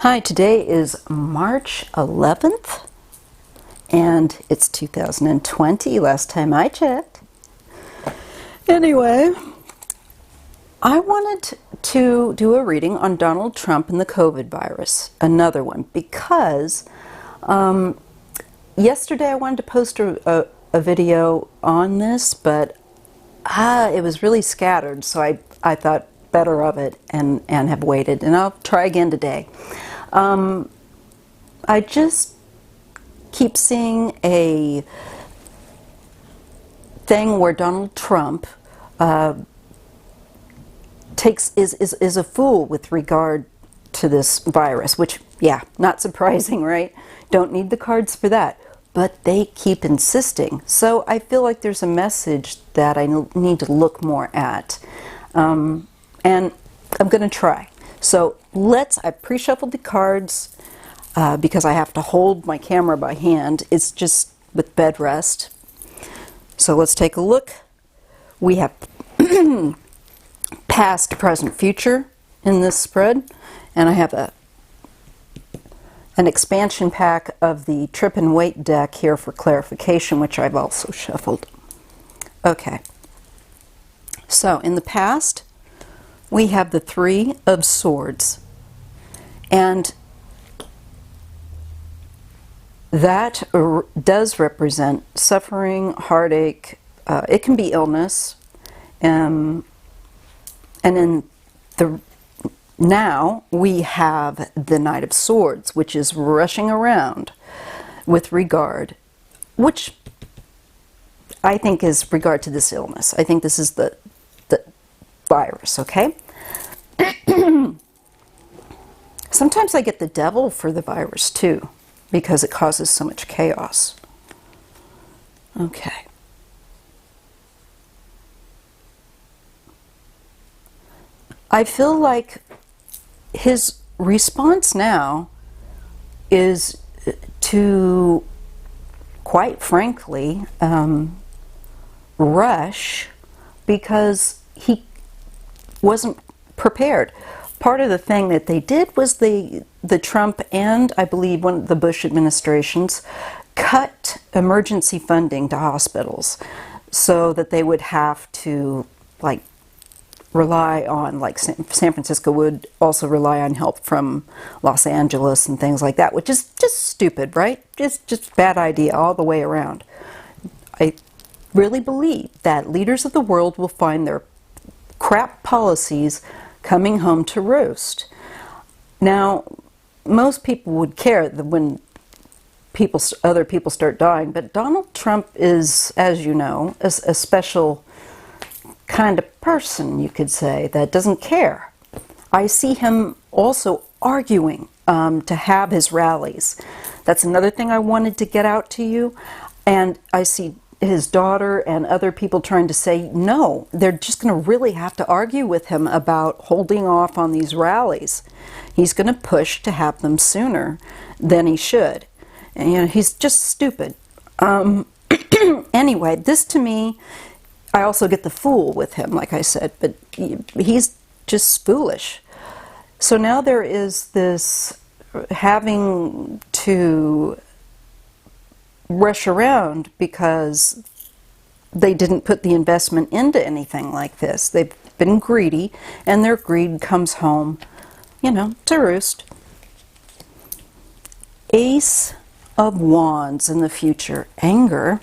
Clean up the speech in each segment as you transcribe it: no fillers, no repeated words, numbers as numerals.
Hi, today is March 11th and it's 2020, last time I checked. Anyway, I wanted to do a reading on Donald Trump and the COVID virus, another one, because yesterday I wanted to post a video on this, but it was really scattered, so I thought better of it and have waited, and I'll try again today. I just keep seeing a thing where Donald Trump is a fool with regard to this virus, which, yeah, not surprising, right? Don't need the cards for that. But they keep insisting. So I feel like there's a message that I need to look more at. And I'm going to try. So I pre-shuffled the cards because I have to hold my camera by hand. It's just with bed rest. So let's take a look. We have past, present, future in this spread. And I have an expansion pack of the Trip and Wait deck here for clarification, which I've also shuffled. Okay. So in the past, we have the Three of Swords. And that does represent suffering, heartache. It can be illness. And in the now we have the Knight of Swords, which is rushing around with regard, which I think is regard to this illness. I think this is the virus, okay? Sometimes I get the devil for the virus too, because it causes so much chaos. Okay. I feel like his response now is to, quite frankly, rush because he wasn't prepared. Part of the thing that they did was the Trump and, I believe, one of the Bush administrations cut emergency funding to hospitals so that they would have to, like, rely on, like San Francisco would also rely on help from Los Angeles and things like that, which is just stupid, right? Just bad idea all the way around. I really believe that leaders of the world will find their crap policies coming home to roost. Now, most people would care that when other people start dying, but Donald Trump is, as you know, a special kind of person, you could say, that doesn't care. I see him also arguing to have his rallies. That's another thing I wanted to get out to you. And I see his daughter and other people trying to say, no, they're just going to really have to argue with him about holding off on these rallies. He's going to push to have them sooner than he should. And, you know, he's just stupid. Anyway, this to me, I also get the fool with him, like I said, but he's just foolish. So now there is this having to rush around because they didn't put the investment into anything like this. They've been greedy, and their greed comes home, you know, to roost. Ace of Wands in the future. Anger.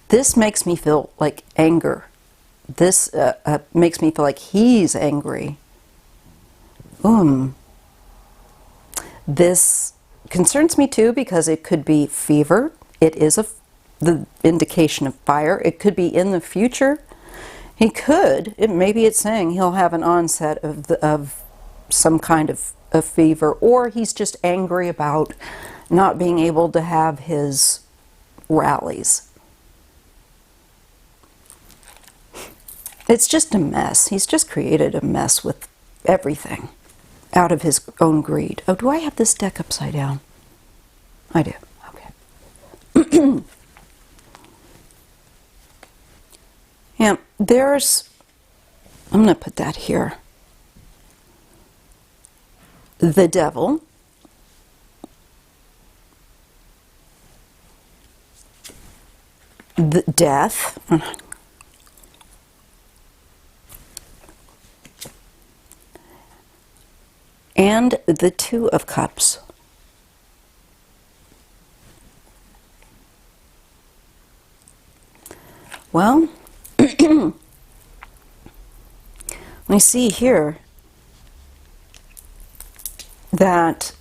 This makes me feel like anger. This makes me feel like he's angry. This concerns me too because it could be fever. It is the indication of fire. It could be in the future. Maybe it's saying he'll have an onset of some kind of fever, or he's just angry about not being able to have his rallies. It's just a mess. He's just created a mess with everything out of his own greed. Oh, do I have this deck upside down? I do. Okay. Yeah, I'm going to put that here. the devil, the death, and the Two of Cups. Well, we see here that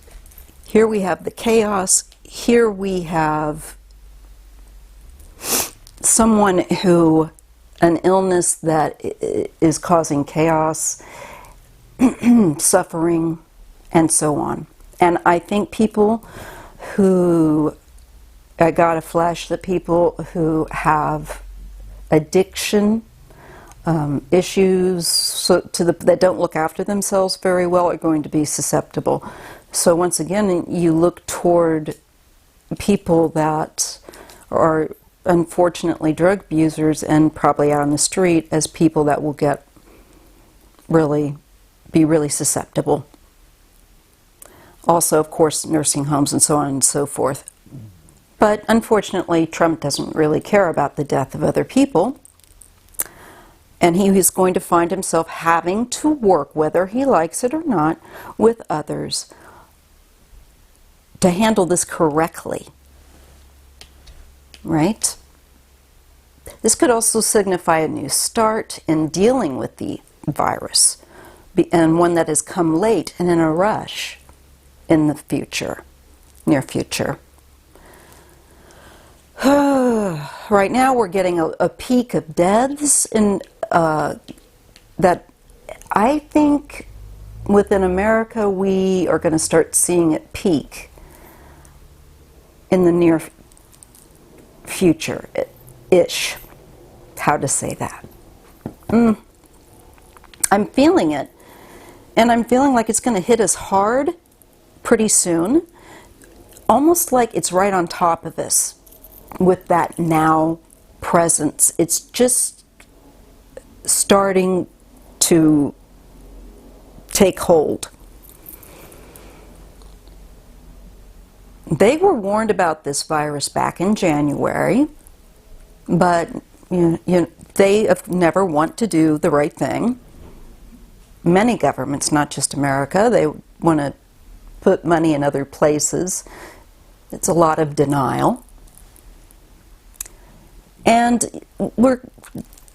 here we have the chaos, here we have someone who, an illness that is causing chaos, suffering, and so on. And I think people who, I got a flash that people who have addiction issues that don't look after themselves very well are going to be susceptible. So once again, you look toward people that are unfortunately drug abusers and probably out on the street as people that will be really susceptible. Also, of course, nursing homes and so on and so forth. But unfortunately, Trump doesn't really care about the death of other people. And he is going to find himself having to work, whether he likes it or not, with others to handle this correctly. Right? This could also signify a new start in dealing with the virus, and one that has come late and in a rush in the future, near future. Right now we're getting a peak of deaths that I think within America we are going to start seeing it peak in the near future-ish. How to say that? I'm feeling it, and I'm feeling like it's going to hit us hard pretty soon, almost like it's right on top of us with that now presence. It's just starting to take hold. They were warned about this virus back in January, but they have never want to do the right thing. Many governments, not just America, they want to put money in other places. It's a lot of denial. And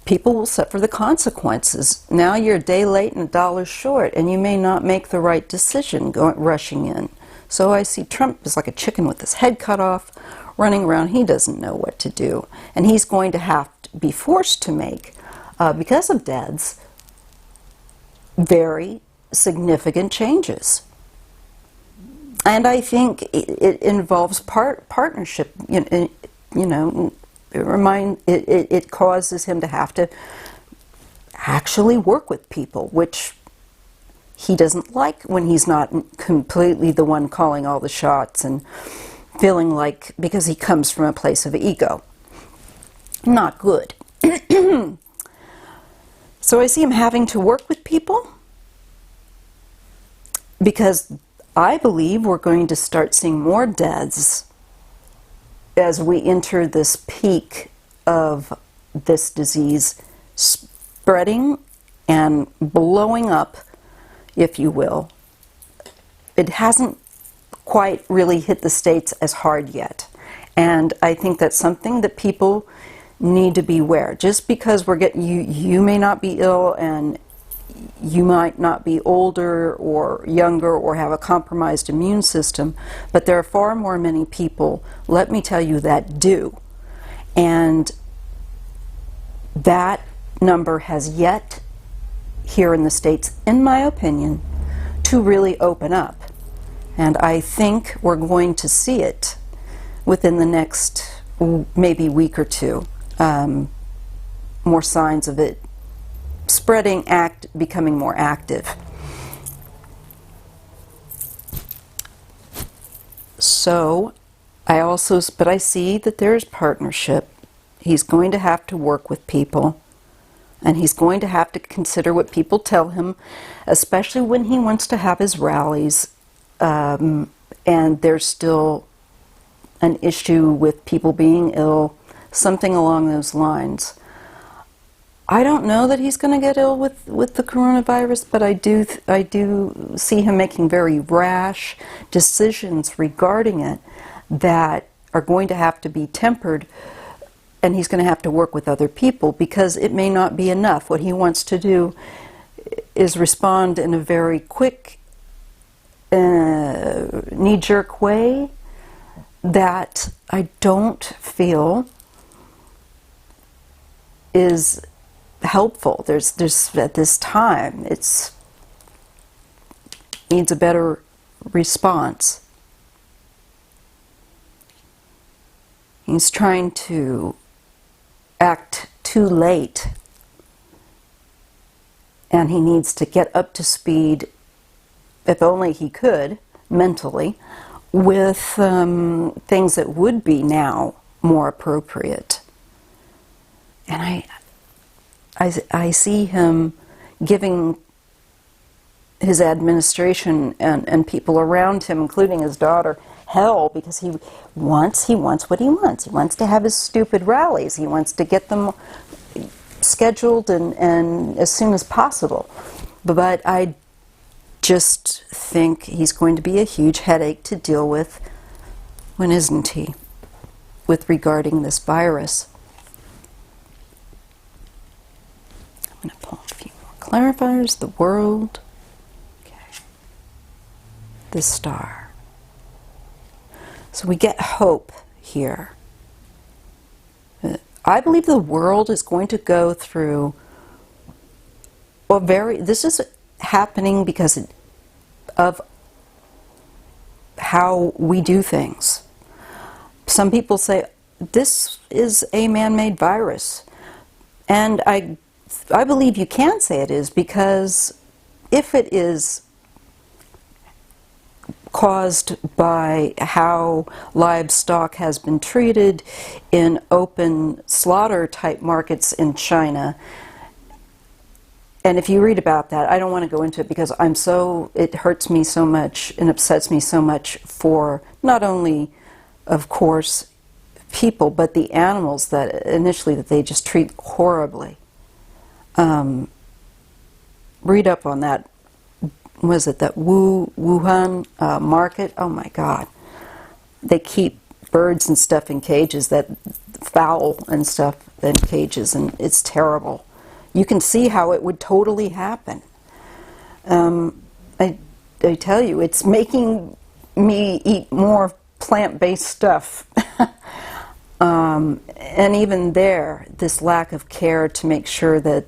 people will suffer the consequences. Now you're a day late and a dollar short, and you may not make the right decision rushing in. So I see Trump is like a chicken with his head cut off, running around. He doesn't know what to do. And he's going to have to be forced to make, because of deaths, very significant changes. And I think it involves partnership. It causes him to have to actually work with people, which he doesn't like when he's not completely the one calling all the shots and feeling like, because he comes from a place of ego. Not good. So I see him having to work with people because I believe we're going to start seeing more deaths as we enter this peak of this disease spreading and blowing up, if you will. It hasn't quite really hit the States as hard yet. And I think that's something that people need to be aware. Just because you may not be ill and you might not be older or younger or have a compromised immune system, but there are far many people, let me tell you, that do. And that number has yet, here in the States, in my opinion, to really open up. And I think we're going to see it within the next maybe week or two. More signs of it spreading, becoming more active. So, but I see that there's partnership. He's going to have to work with people, and he's going to have to consider what people tell him, especially when he wants to have his rallies and there's still an issue with people being ill, something along those lines. I don't know that he's going to get ill with the coronavirus, but I do see him making very rash decisions regarding it that are going to have to be tempered, and he's going to have to work with other people because it may not be enough. What he wants to do is respond in a very quick, knee-jerk way that I don't feel is helpful. There's at this time, it's needs a better response. He's trying to act too late, and he needs to get up to speed, if only he could, mentally, with things that would be now more appropriate. And I see him giving his administration and people around him, including his daughter, hell because he wants what he wants. He wants to have his stupid rallies. He wants to get them scheduled and as soon as possible. But I just think he's going to be a huge headache to deal with, when isn't he, with regarding this virus. I'm going to pull a few more clarifiers. The world. Okay. The star. So we get hope here. I believe the world is going to go through this is happening because of how we do things. Some people say this is a man-made virus, and I believe you can say it is, because if it is caused by how livestock has been treated in open slaughter type markets in China, and if you read about that, I don't want to go into it because it hurts me so much and upsets me so much for not only, of course, people, but the animals that initially that they just treat horribly. Read up on that. Was it that Wuhan market? Oh my God. They keep birds and stuff in cages, that fowl and stuff in cages, and it's terrible. You can see how it would totally happen. I tell you, it's making me eat more plant-based stuff. And even there, this lack of care to make sure that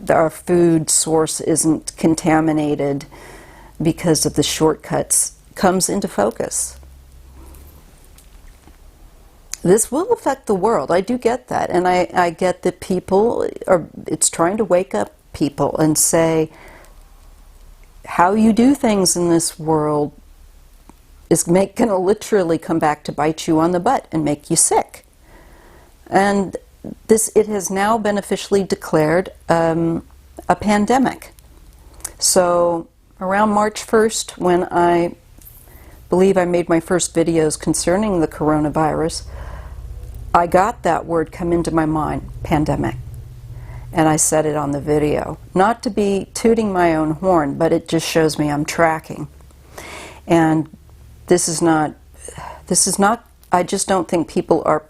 our food source isn't contaminated because of the shortcuts comes into focus. This will affect the world. I do get that. And I get that it's trying to wake up people and say, how you do things in this world is going to literally come back to bite you on the butt and make you sick. And it has now been officially declared a pandemic. So around March 1st, when I believe I made my first videos concerning the coronavirus, I got that word come into my mind, pandemic. And I said it on the video. Not to be tooting my own horn, but it just shows me I'm tracking. And this is not, I just don't think people are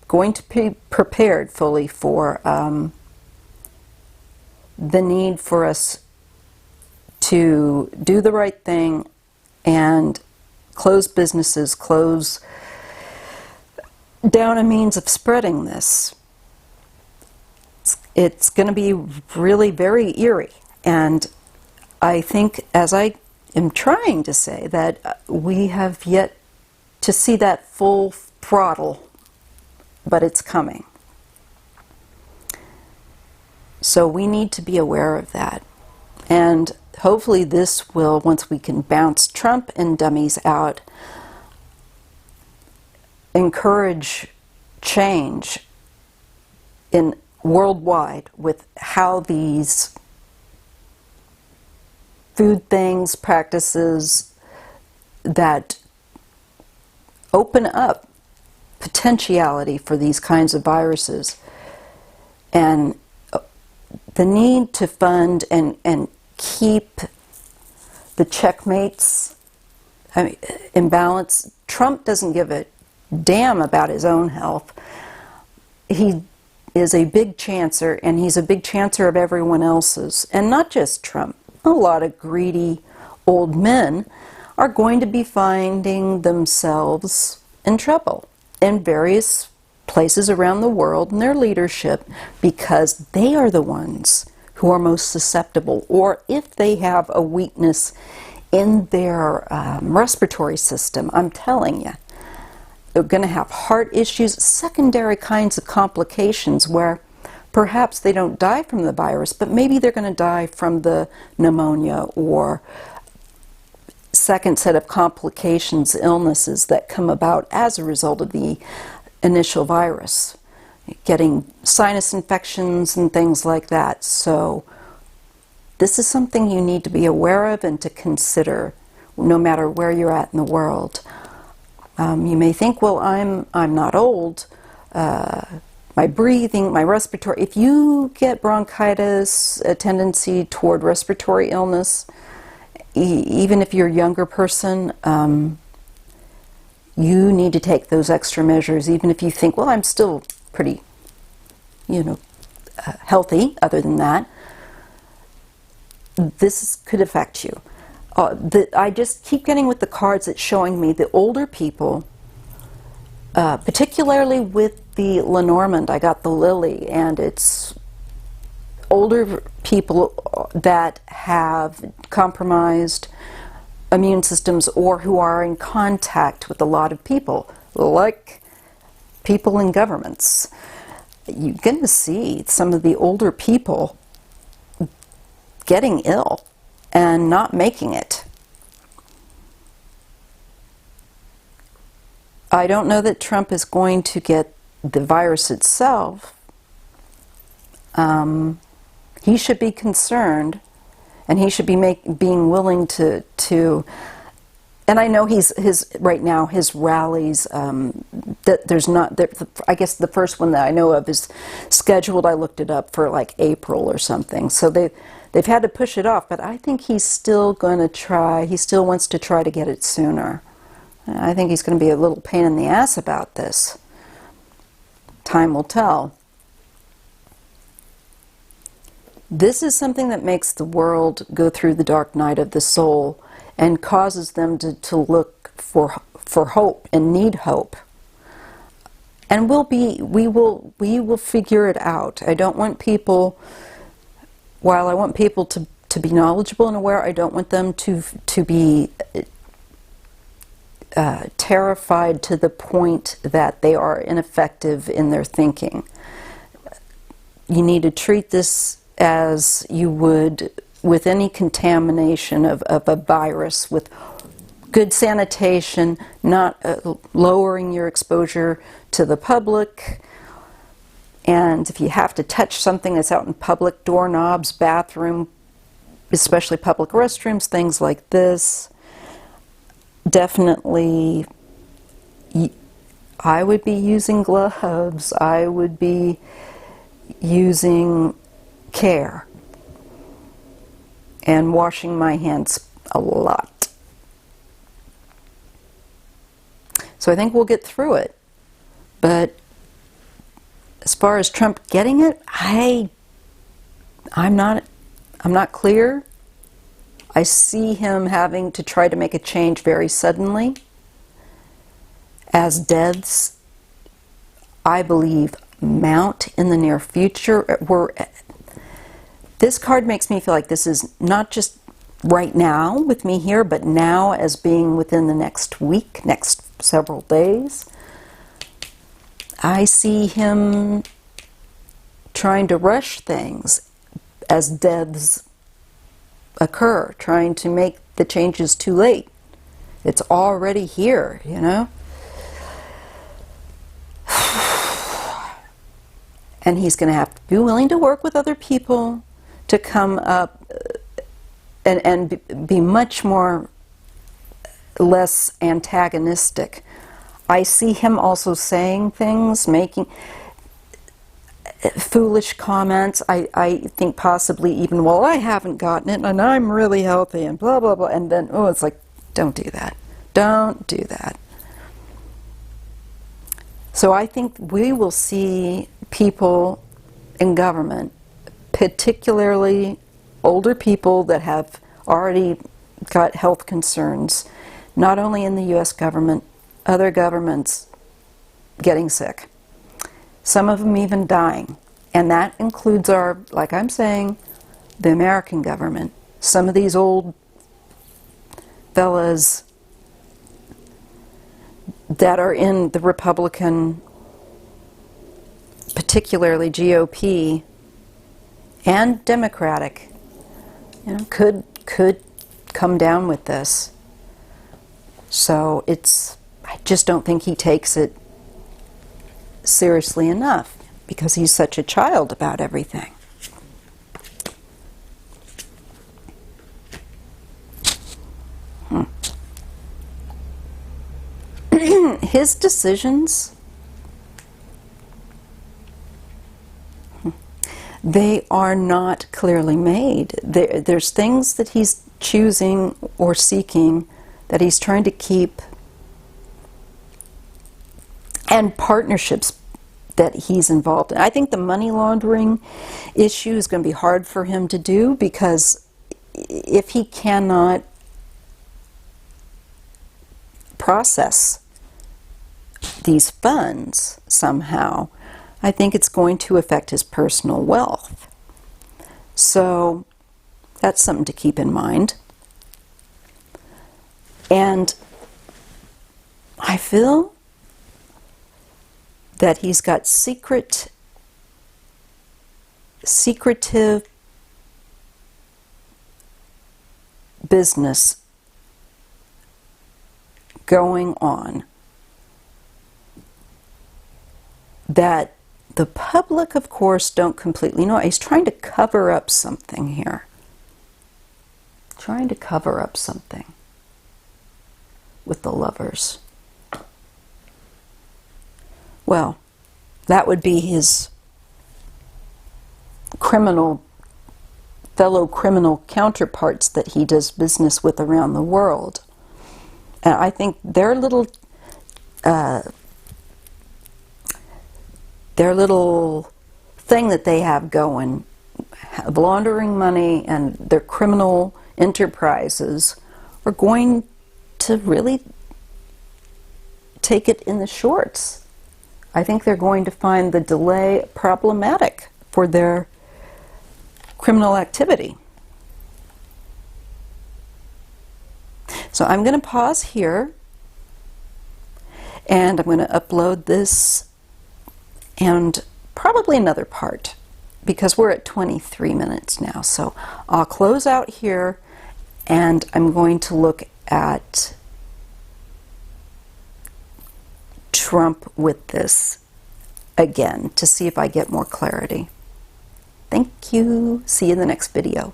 going to be prepared fully for the need for us to do the right thing and close businesses, close down a means of spreading this. It's going to be really very eerie. And I think, as I am trying to say, that we have yet to see that full throttle, but it's coming. So we need to be aware of that. And hopefully this will, once we can bounce Trump and dummies out, encourage change in worldwide with how these food things, practices, that open up potentiality for these kinds of viruses. And the need to fund and keep the checkmates in balance. Trump doesn't give a damn about his own health. He is a big chancer, and he's a big chancer of everyone else's. And not just Trump. A lot of greedy old men are going to be finding themselves in trouble in various places around the world in their leadership, because they are the ones who are most susceptible, or if they have a weakness in their respiratory system, I'm telling you, they're going to have heart issues, secondary kinds of complications where perhaps they don't die from the virus, but maybe they're going to die from the pneumonia or second set of complications, illnesses that come about as a result of the initial virus, getting sinus infections and things like that. So this is something you need to be aware of and to consider, no matter where you're at in the world. You may think, well, I'm not old. My breathing, my respiratory. If you get bronchitis, a tendency toward respiratory illness, even if you're a younger person, you need to take those extra measures, even if you think, well, I'm still pretty, healthy other than that. This could affect you. I just keep getting with the cards that's showing me the older people, particularly with the Lenormand. I got the Lily, and it's older people that have compromised immune systems or who are in contact with a lot of people, like people in governments. You're going to see some of the older people getting ill and not making it. I don't know that Trump is going to get the virus itself. He should be concerned, and he should be being willing to. And I know right now his rallies. That there's not. I guess the first one that I know of is scheduled. I looked it up for like April or something. So they've had to push it off. But I think he's still going to try. He still wants to try to get it sooner. I think he's going to be a little pain in the ass about this. Time will tell. This is something that makes the world go through the dark night of the soul and causes them to look for hope and need hope. And we will figure it out. I don't want people, while I want people to be knowledgeable and aware, I don't want them to be terrified to the point that they are ineffective in their thinking. You need to treat this as you would with any contamination of a virus, with good sanitation, not lowering your exposure to the public. And if you have to touch something that's out in public, doorknobs, bathroom, especially public restrooms, things like this, definitely I would be using gloves. I would be using care and washing my hands a lot. So I think we'll get through it. But as far as Trump getting it, I'm not clear. I see him having to try to make a change very suddenly, as deaths, I believe, mount in the near future. This card makes me feel like this is not just right now with me here, but now as being within the next week, next several days. I see him trying to rush things as deaths occur, trying to make the changes too late. It's already here, you know? And he's going to have to be willing to work with other people to come up and be much more less antagonistic. I see him also saying things, making foolish comments. I think possibly even, well, I haven't gotten it and I'm really healthy and blah, blah, blah. And then, oh, it's like, don't do that. Don't do that. So I think we will see people in government, particularly older people that have already got health concerns, not only in the U.S. government, other governments getting sick. Some of them even dying. And that includes our, like I'm saying, the American government. Some of these old fellas that are in the Republican, particularly GOP and Democratic, you know, could come down with this. So I just don't think he takes it seriously enough because he's such a child about everything. His decisions, they are not clearly made. There's things that he's choosing or seeking that he's trying to keep, and partnerships that he's involved in. I think the money laundering issue is going to be hard for him to do, because if he cannot process these funds somehow, I think it's going to affect his personal wealth. So that's something to keep in mind. And I feel that he's got secretive business going on that the public, of course, don't completely know. He's trying to cover up something here. Trying to cover up something with the lovers. Well, that would be his fellow criminal counterparts that he does business with around the world. And I think their little thing that they have going, laundering money and their criminal enterprises, are going to really take it in the shorts. I think they're going to find the delay problematic for their criminal activity. So I'm going to pause here, and I'm going to upload this and probably another part, because we're at 23 minutes now. So I'll close out here, and I'm going to look at Trump with this again to see if I get more clarity. Thank you. See you in the next video.